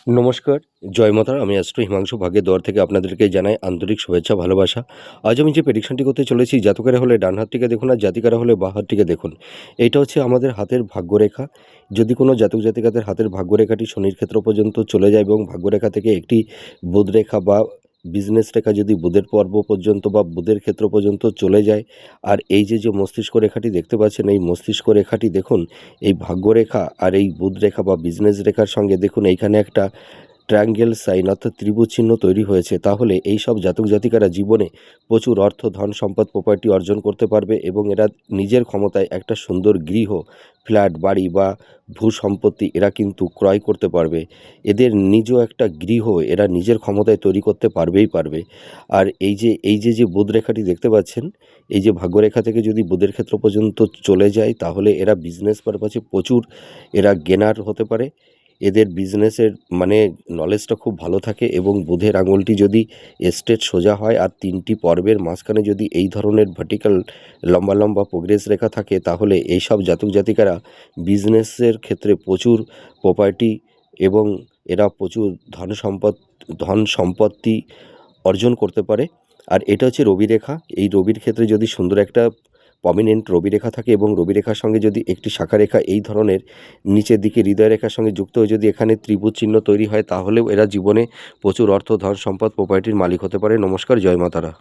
নমস্কার, জয় মাতারা। আমি অ্যাস্ট্রো হিমাংশু ভাগ্যের দুয়ার থেকে আপনাদেরকে জানাই আন্তরিক শুভেচ্ছা, ভালোবাসা। আজ আমি যে প্রেডিকশনটি করতে চলেছি, জাতকেরা হলে ডান হাতটিকে দেখুন আর জাতিকারা হলে বাঁ হাতটিকে দেখুন। এইটা হচ্ছে আমাদের হাতের ভাগ্যরেখা। যদি কোনো জাতক জাতিকাদের হাতের ভাগ্যরেখাটি শনির ক্ষেত্র পর্যন্ত চলে যায় এবং ভাগ্যরেখা থেকে একটি বুধ রেখা বা বিজনেস রেখা যদি বুধের পর্ব পর্যন্ত বা বুধের ক্ষেত্র পর্যন্ত চলে যায়, আর এই যে মস্তিষ্ক রেখাটি দেখতে পাচ্ছেন, এই মস্তিষ্ক রেখাটি দেখুন, এই ভাগ্যরেখা আর এই বুধ রেখা বা বিজনেস রেখার সঙ্গে দেখুন এইখানে একটা ট্রায়াঙ্গেল সাইন অর্থাৎ ত্রিভুজ চিহ্ন তৈরি হয়েছে। তাহলে এই সব জাতক জাতিকারা জীবনে প্রচুর অর্থ, ধন, সম্পদ, প্রপার্টি অর্জন করতে পারবে এবং এরা নিজের ক্ষমতায় একটা সুন্দর গৃহ, ফ্ল্যাট, বাড়ি বা ভূ সম্পত্তি এরা কিন্তু ক্রয় করতে পারবে। এদের নিজ একটা গৃহ এরা নিজের ক্ষমতায় তৈরি করতে পারবেই পারবে। আর এই যে বুধ রেখাটি দেখতে পাচ্ছেন, এই যে ভাগ্যরেখা থেকে যদি বুধের ক্ষেত্র পর্যন্ত চলে যায়, তাহলে এরা বিজনেস পারপাসে প্রচুর এরা গেনার হতে পারে। এদের বিজনেসের মানে নলেজটা খুব ভালো থাকে এবং বুধের আঙুলটি যদি স্ট্রেট সোজা হয় আর ৩টি পর্বের মাঝখানে যদি এই ধরনের ভার্টিক্যাল লম্বা লম্বা প্রোগ্রেস রেখা থাকে, তাহলে এইসব জাতক জাতিকারা বিজনেসের ক্ষেত্রে প্রচুর প্রপার্টি এবং এরা প্রচুর ধন সম্পত্তি অর্জন করতে পারে। আর এটা হচ্ছে রবি রেখা। এই রবির ক্ষেত্রে যদি সুন্দর একটা প্রমিনেন্ট রবি রেখা থাকে এবং রবি রেখার সঙ্গে যদি একটি শাখা রেখা এই ধরনের নিচের দিকে হৃদয় রেখার সঙ্গে যুক্ত হয়ে যদি এখানে ত্রিভুজ চিহ্ন তৈরি হয়, তাহলেও এরা জীবনে প্রচুর অর্থ, ধন, সম্পদ, প্রপার্টির মালিক হতে পারে। নমস্কার, জয় মা তারা।